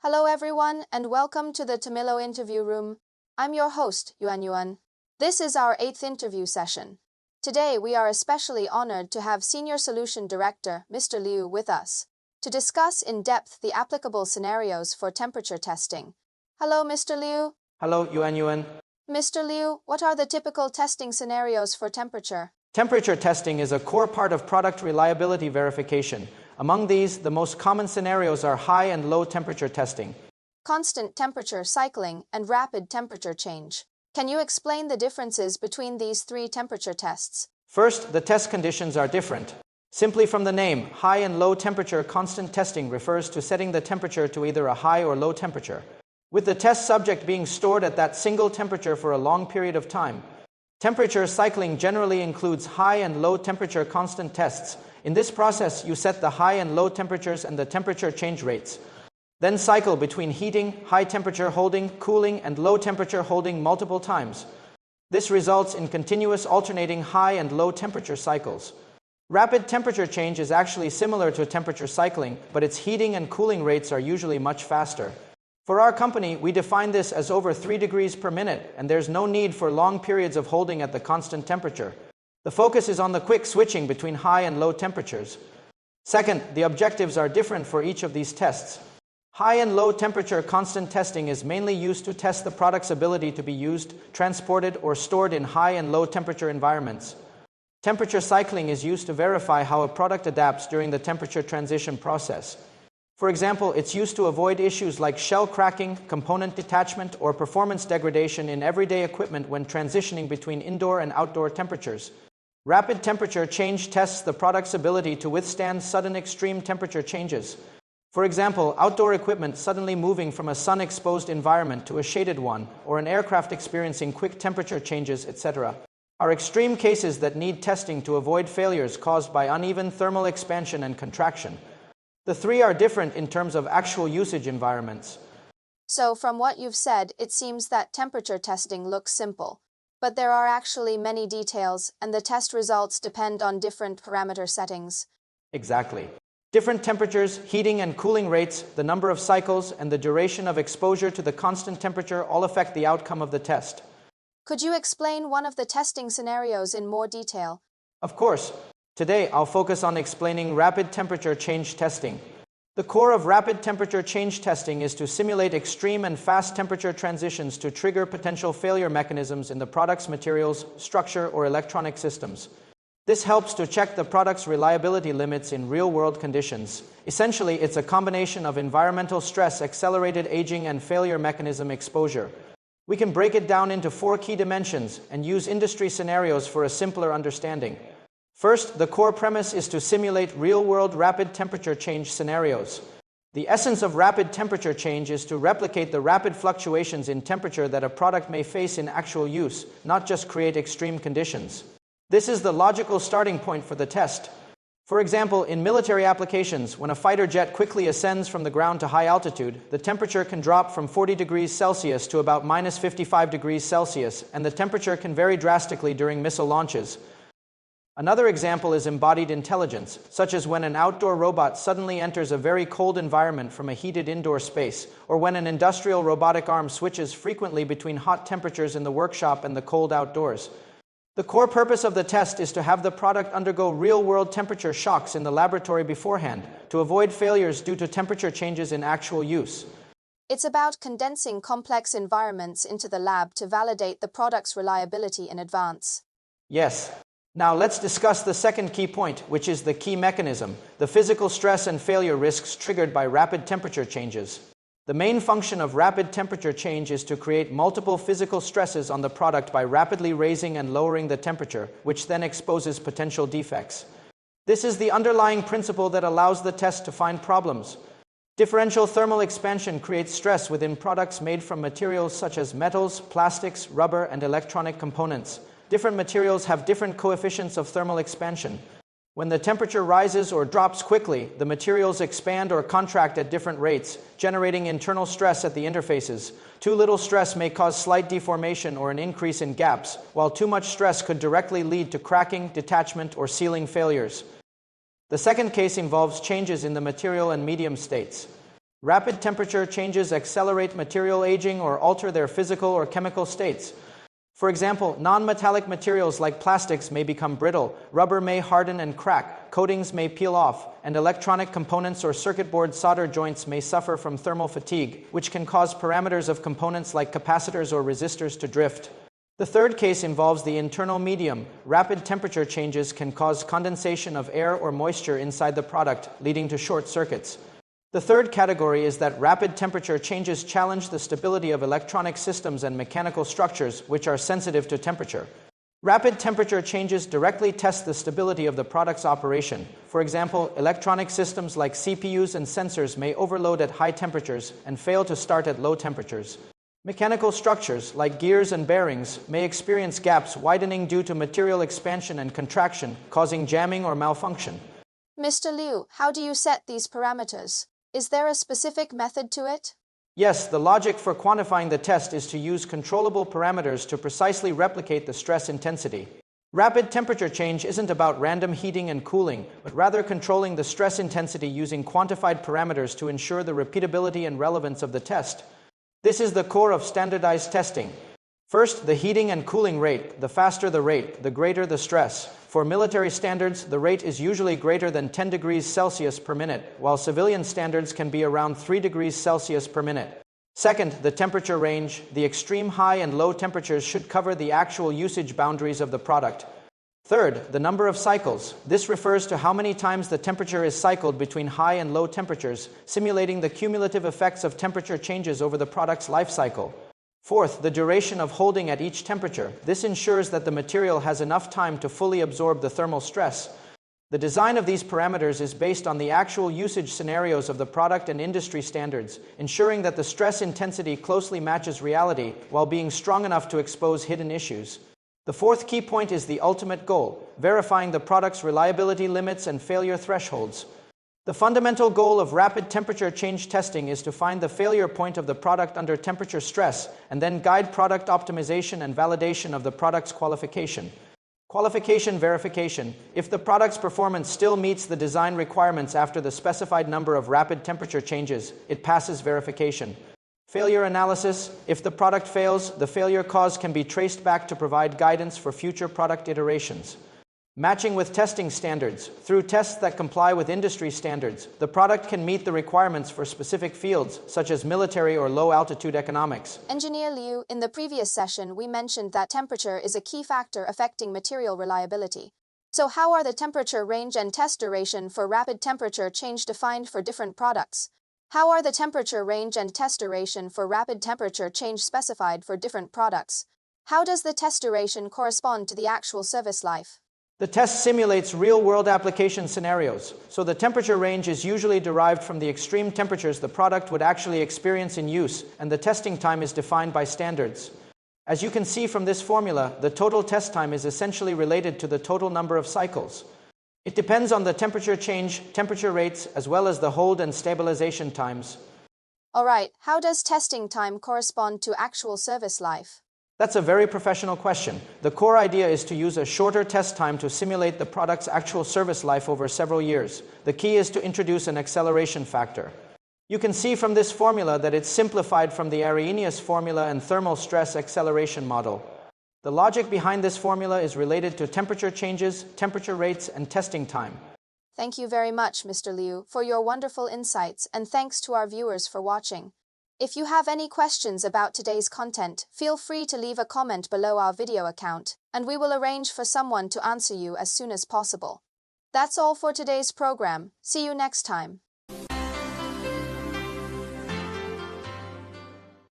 Hello everyone and welcome to the Tamilo interview room. I'm your host, Yuan Yuan. This is our 8th interview session. Today we are especially honored to have Senior Solution Director, Mr. Liu, with us to discuss in depth the applicable scenarios for temperature testing. Hello, Mr. Liu. Hello, Yuan Yuan. Mr. Liu, what are the typical testing scenarios for temperature? Temperature testing is a core part of product reliability verification. Among these, the most common scenarios are high and low temperature testing, constant temperature cycling, and rapid temperature change. Can you explain the differences between these three temperature tests? First, the test conditions are different. Simply from the name, high and low temperature constant testing refers to setting the temperature to either a high or low temperature, with the test subject being stored at that single temperature for a long period of time. Temperature cycling generally includes high and low temperature constant tests. In this process, you set the high and low temperatures and the temperature change rates. Then cycle between heating, high temperature holding, cooling, and low temperature holding multiple times. This results in continuous alternating high and low temperature cycles. Rapid temperature change is actually similar to temperature cycling, but its heating and cooling rates are usually much faster. For our company, we define this as over 3 degrees per minute, and there's no need for long periods of holding at the constant temperature. The focus is on the quick switching between high and low temperatures. Second, the objectives are different for each of these tests. High and low temperature constant testing is mainly used to test the product's ability to be used, transported, or stored in high and low temperature environments. Temperature cycling is used to verify how a product adapts during the temperature transition process. For example, it's used to avoid issues like shell cracking, component detachment, or performance degradation in everyday equipment when transitioning between indoor and outdoor temperatures. Rapid temperature change tests the product's ability to withstand sudden extreme temperature changes. For example, outdoor equipment suddenly moving from a sun-exposed environment to a shaded one, or an aircraft experiencing quick temperature changes, etc., are extreme cases that need testing to avoid failures caused by uneven thermal expansion and contraction. The three are different in terms of actual usage environments. So, from what you've said, it seems that temperature testing looks simple. But there are actually many details, and the test results depend on different parameter settings. Exactly. Different temperatures, heating and cooling rates, the number of cycles, and the duration of exposure to the constant temperature all affect the outcome of the test. Could you explain one of the testing scenarios in more detail? Of course. Today, I'll focus on explaining rapid temperature change testing. The core of rapid temperature change testing is to simulate extreme and fast temperature transitions to trigger potential failure mechanisms in the product's materials, structure, or electronic systems. This helps to check the product's reliability limits in real-world conditions. Essentially, it's a combination of environmental stress, accelerated aging, and failure mechanism exposure. We can break it down into 4 key dimensions and use industry scenarios for a simpler understanding. First, the core premise is to simulate real-world rapid temperature change scenarios. The essence of rapid temperature change is to replicate the rapid fluctuations in temperature that a product may face in actual use, not just create extreme conditions. This is the logical starting point for the test. For example, in military applications, when a fighter jet quickly ascends from the ground to high altitude, the temperature can drop from 40 degrees Celsius to about minus 55 degrees Celsius, and the temperature can vary drastically during missile launches. Another example is embodied intelligence, such as when an outdoor robot suddenly enters a very cold environment from a heated indoor space, or when an industrial robotic arm switches frequently between hot temperatures in the workshop and the cold outdoors. The core purpose of the test is to have the product undergo real-world temperature shocks in the laboratory beforehand, to avoid failures due to temperature changes in actual use. It's about condensing complex environments into the lab to validate the product's reliability in advance. Yes. Now let's discuss the second key point, which is the key mechanism, the physical stress and failure risks triggered by rapid temperature changes. The main function of rapid temperature change is to create multiple physical stresses on the product by rapidly raising and lowering the temperature, which then exposes potential defects. This is the underlying principle that allows the test to find problems. Differential thermal expansion creates stress within products made from materials such as metals, plastics, rubber, and electronic components. Different materials have different coefficients of thermal expansion. When the temperature rises or drops quickly, the materials expand or contract at different rates, generating internal stress at the interfaces. Too little stress may cause slight deformation or an increase in gaps, while too much stress could directly lead to cracking, detachment, or sealing failures. The second case involves changes in the material and medium states. Rapid temperature changes accelerate material aging or alter their physical or chemical states. For example, non-metallic materials like plastics may become brittle, rubber may harden and crack, coatings may peel off, and electronic components or circuit board solder joints may suffer from thermal fatigue, which can cause parameters of components like capacitors or resistors to drift. The third case involves the internal medium. Rapid temperature changes can cause condensation of air or moisture inside the product, leading to short circuits. The third category is that rapid temperature changes challenge the stability of electronic systems and mechanical structures, which are sensitive to temperature. Rapid temperature changes directly test the stability of the product's operation. For example, electronic systems like CPUs and sensors may overload at high temperatures and fail to start at low temperatures. Mechanical structures, like gears and bearings, may experience gaps widening due to material expansion and contraction, causing jamming or malfunction. Mr. Liu, how do you set these parameters? Is there a specific method to it? Yes, the logic for quantifying the test is to use controllable parameters to precisely replicate the stress intensity. Rapid temperature change isn't about random heating and cooling, but rather controlling the stress intensity using quantified parameters to ensure the repeatability and relevance of the test. This is the core of standardized testing. First, the heating and cooling rate. The faster the rate, the greater the stress. For military standards, the rate is usually greater than 10 degrees Celsius per minute, while civilian standards can be around 3 degrees Celsius per minute. Second, the temperature range. The extreme high and low temperatures should cover the actual usage boundaries of the product. Third, the number of cycles. This refers to how many times the temperature is cycled between high and low temperatures, simulating the cumulative effects of temperature changes over the product's life cycle. Fourth, the duration of holding at each temperature. This ensures that the material has enough time to fully absorb the thermal stress. The design of these parameters is based on the actual usage scenarios of the product and industry standards, ensuring that the stress intensity closely matches reality while being strong enough to expose hidden issues. The fourth key point is the ultimate goal, verifying the product's reliability limits and failure thresholds. The fundamental goal of rapid temperature change testing is to find the failure point of the product under temperature stress and then guide product optimization and validation of the product's qualification. Qualification verification. If the product's performance still meets the design requirements after the specified number of rapid temperature changes, it passes verification. Failure analysis. If the product fails, the failure cause can be traced back to provide guidance for future product iterations. Matching with testing standards. Through tests that comply with industry standards, the product can meet the requirements for specific fields, such as military or low-altitude economics. Engineer Liu, in the previous session, we mentioned that temperature is a key factor affecting material reliability. So how are the temperature range and test duration for rapid temperature change defined for different products? How are the temperature range and test duration for rapid temperature change specified for different products? How does the test duration correspond to the actual service life? The test simulates real-world application scenarios, so the temperature range is usually derived from the extreme temperatures the product would actually experience in use, and the testing time is defined by standards. As you can see from this formula, the total test time is essentially related to the total number of cycles. It depends on the temperature change, temperature rates, as well as the hold and stabilization times. All right, how does testing time correspond to actual service life? That's a very professional question. The core idea is to use a shorter test time to simulate the product's actual service life over several years. The key is to introduce an acceleration factor. You can see from this formula that it's simplified from the Arrhenius formula and thermal stress acceleration model. The logic behind this formula is related to temperature changes, temperature rates, and testing time. Thank you very much, Mr. Liu, for your wonderful insights, and thanks to our viewers for watching. If you have any questions about today's content, feel free to leave a comment below our video account, and we will arrange for someone to answer you as soon as possible. That's all for today's program. See you next time.